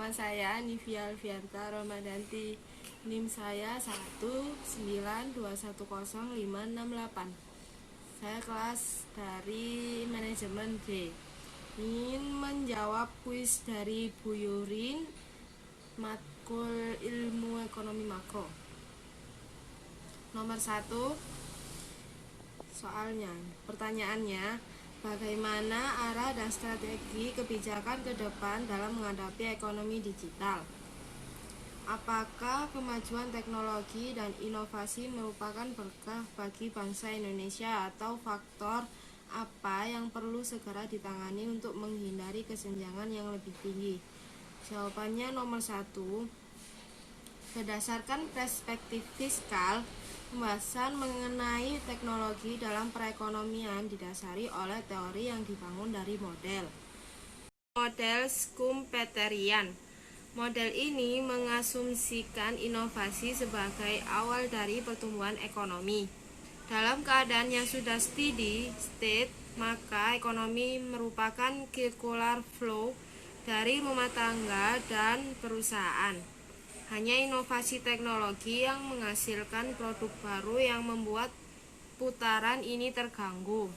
Nama saya Nivia Alfianta Romadanti. NIM saya 192105668. Saya kelas dari manajemen D. Ingin menjawab kuis dari Bu Yurin, matkul ilmu ekonomi makro. Nomor 1, soalnya, pertanyaannya, bagaimana arah dan strategi kebijakan ke depan dalam menghadapi ekonomi digital? Apakah kemajuan teknologi dan inovasi merupakan berkah bagi bangsa Indonesia atau faktor apa yang perlu segera ditangani untuk menghindari kesenjangan yang lebih tinggi? Jawabannya nomor 1. Berdasarkan perspektif fiskal, pembahasan mengenai teknologi dalam perekonomian didasari oleh teori yang dibangun dari model Schumpeterian. Model ini mengasumsikan inovasi sebagai awal dari pertumbuhan ekonomi. Dalam keadaan yang sudah steady state, maka ekonomi merupakan circular flow dari rumah tangga dan perusahaan. Hanya inovasi teknologi yang menghasilkan produk baru yang membuat putaran ini terganggu.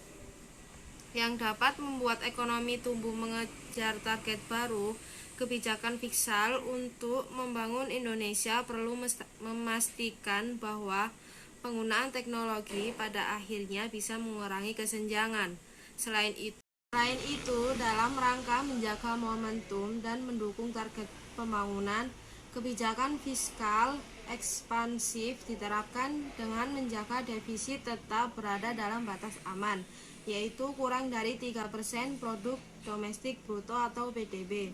Yang dapat membuat ekonomi tumbuh mengejar target baru, kebijakan fiskal untuk membangun Indonesia perlu memastikan bahwa penggunaan teknologi pada akhirnya bisa mengurangi kesenjangan. Selain itu, dalam rangka menjaga momentum dan mendukung target pembangunan, kebijakan fiskal ekspansif diterapkan dengan menjaga defisit tetap berada dalam batas aman, yaitu kurang dari 3% produk domestik bruto atau PDB.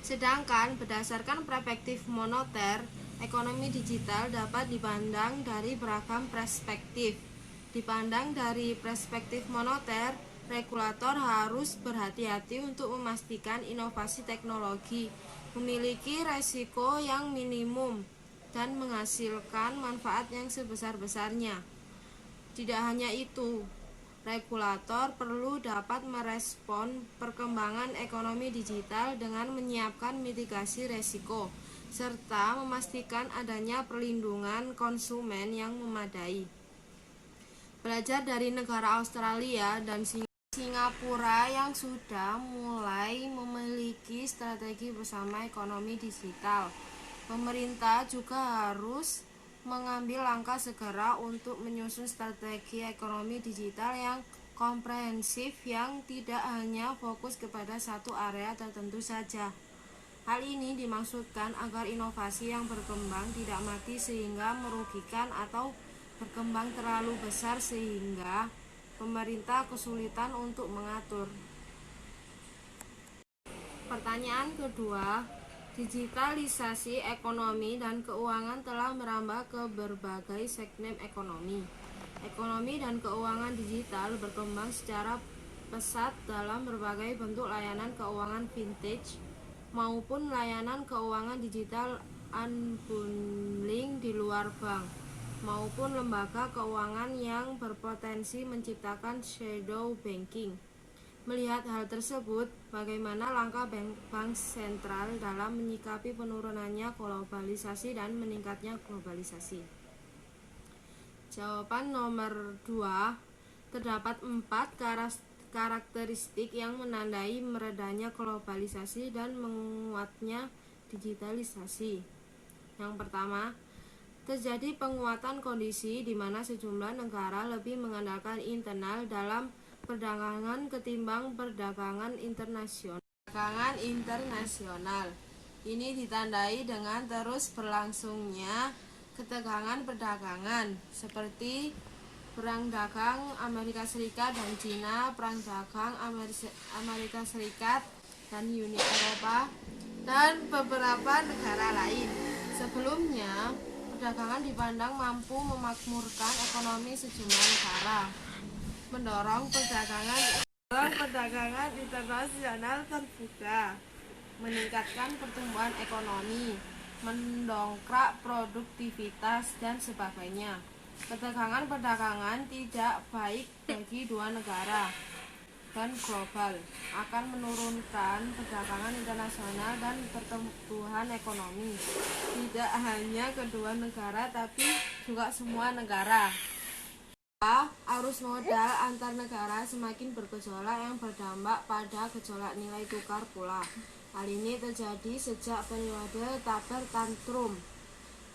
Sedangkan berdasarkan perspektif moneter, ekonomi digital dapat dipandang dari beragam perspektif. Dipandang dari perspektif moneter, regulator harus berhati-hati untuk memastikan inovasi teknologi memiliki resiko yang minimum dan menghasilkan manfaat yang sebesar-besarnya. Tidak hanya itu, regulator perlu dapat merespon perkembangan ekonomi digital dengan menyiapkan mitigasi resiko, serta memastikan adanya perlindungan konsumen yang memadai. Belajar dari negara Australia dan Singapura yang sudah mulai memiliki strategi bersama ekonomi digital, pemerintah juga harus mengambil langkah segera untuk menyusun strategi ekonomi digital yang komprehensif yang tidak hanya fokus kepada satu area tertentu saja. Hal ini dimaksudkan agar inovasi yang berkembang tidak mati sehingga merugikan atau berkembang terlalu besar sehingga pemerintah kesulitan untuk mengatur. Pertanyaan kedua, digitalisasi ekonomi dan keuangan telah merambah ke berbagai segmen ekonomi. Ekonomi dan keuangan digital berkembang secara pesat dalam berbagai bentuk layanan keuangan vintage maupun layanan keuangan digital unbundling di luar bank maupun lembaga keuangan yang berpotensi menciptakan shadow banking. Melihat hal tersebut, bagaimana langkah bank sentral dalam menyikapi penurunannya globalisasi dan meningkatnya globalisasi? Jawaban nomor 2, terdapat 4 karakteristik yang menandai meredanya globalisasi dan menguatnya digitalisasi. Yang pertama, terjadi penguatan kondisi di mana sejumlah negara lebih mengandalkan internal dalam perdagangan ketimbang perdagangan internasional. Perdagangan internasional ini ditandai dengan terus berlangsungnya ketegangan perdagangan seperti perang dagang Amerika Serikat dan Cina, perang dagang Amerika Serikat dan Uni Eropa, dan beberapa negara lain. Sebelumnya, perdagangan dipandang mampu memakmurkan ekonomi sejumlah negara, mendorong perdagangan internasional terbuka, meningkatkan pertumbuhan ekonomi, mendongkrak produktivitas, dan sebagainya. Ketegangan perdagangan tidak baik bagi dua negara. dan global, akan menurunkan perdagangan internasional dan pertumbuhan ekonomi, tidak hanya kedua negara tapi juga semua negara. Arus modal antar negara semakin bergejolak yang berdampak pada gejolak nilai tukar pula. Hal ini terjadi sejak periode taper tantrum.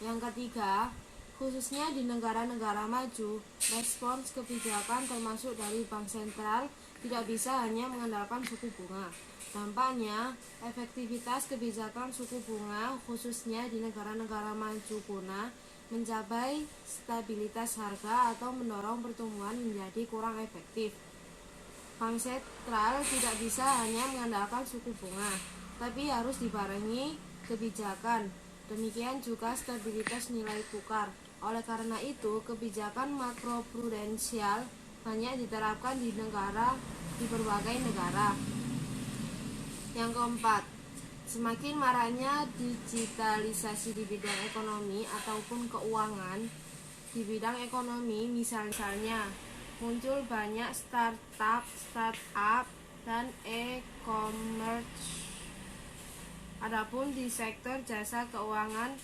Yang ketiga, khususnya di negara-negara maju, respons kebijakan termasuk dari bank sentral tidak bisa hanya mengandalkan suku bunga. Dampaknya, efektivitas kebijakan suku bunga khususnya di negara-negara maju punah mencapai stabilitas harga atau mendorong pertumbuhan menjadi kurang efektif. Bank sentral tidak bisa hanya mengandalkan suku bunga, tapi harus dibarengi kebijakan. Demikian juga stabilitas nilai tukar. Oleh karena itu, kebijakan makroprudensial banyak diterapkan di berbagai negara. Yang keempat, semakin maraknya digitalisasi di bidang ekonomi ataupun keuangan. Di bidang ekonomi misalnya muncul banyak startup dan e-commerce. Adapun di sektor jasa keuangan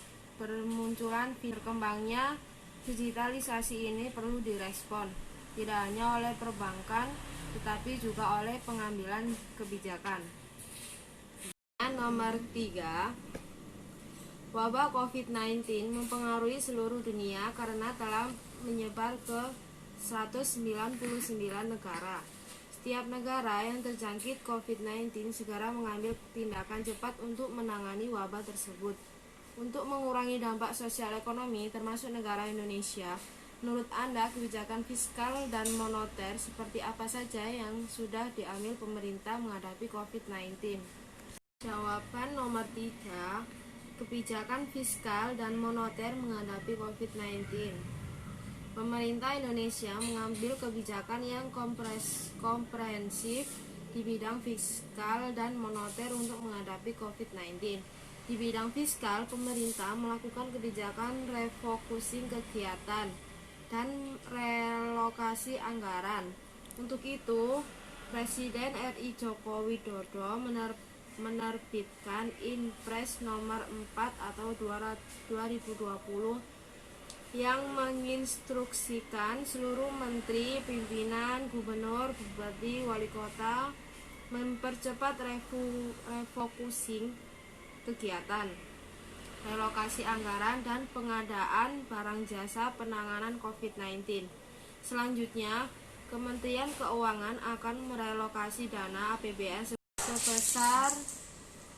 berkembangnya digitalisasi ini perlu direspon tidak hanya oleh perbankan tetapi juga oleh pengambilan kebijakan. Nomor 3, wabah COVID-19 mempengaruhi seluruh dunia karena telah menyebar ke 199 negara. Setiap negara yang terjangkit COVID-19 segera mengambil tindakan cepat untuk menangani wabah tersebut. Untuk mengurangi dampak sosial ekonomi termasuk negara Indonesia, menurut Anda kebijakan fiskal dan moneter seperti apa saja yang sudah diambil pemerintah menghadapi COVID-19? Jawaban nomor 3, kebijakan fiskal dan moneter menghadapi COVID-19. Pemerintah Indonesia mengambil kebijakan yang komprehensif di bidang fiskal dan moneter untuk menghadapi COVID-19. Di bidang fiskal, pemerintah melakukan kebijakan refocusing kegiatan dan relokasi anggaran. Untuk itu, Presiden RI Joko Widodo menerbitkan Inpres nomor 4 atau 2020 yang menginstruksikan seluruh menteri, pimpinan, gubernur, bupati, wali kota mempercepat refocusing kegiatan, relokasi anggaran dan pengadaan barang jasa penanganan COVID-19. Selanjutnya, Kementerian Keuangan akan merelokasi dana APBN sebesar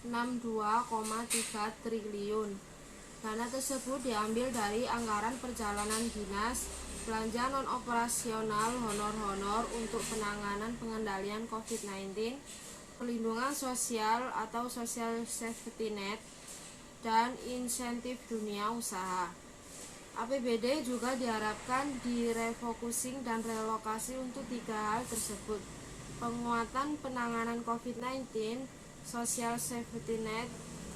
62,3 triliun. Dana tersebut diambil dari anggaran perjalanan dinas, belanja non-operasional, honor-honor untuk penanganan pengendalian COVID-19, perlindungan sosial atau social safety net, dan insentif dunia usaha. APBD juga diharapkan direfocusing dan relokasi untuk 3 hal tersebut: penguatan penanganan COVID-19, social safety net.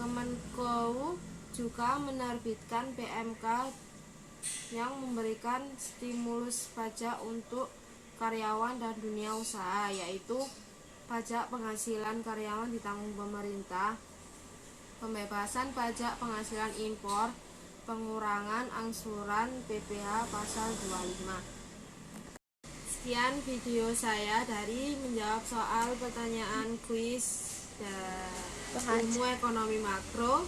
Kemenko juga menerbitkan PMK yang memberikan stimulus pajak untuk karyawan dan dunia usaha, yaitu pajak penghasilan karyawan ditanggung pemerintah, pembebasan pajak penghasilan impor, pengurangan angsuran PPh pasal 25. Sekian video saya dari menjawab soal pertanyaan kuis ilmu ekonomi makro.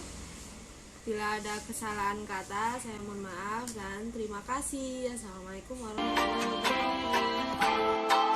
Bila ada kesalahan kata, saya mohon maaf dan terima kasih. Assalamualaikum warahmatullahi wabarakatuh.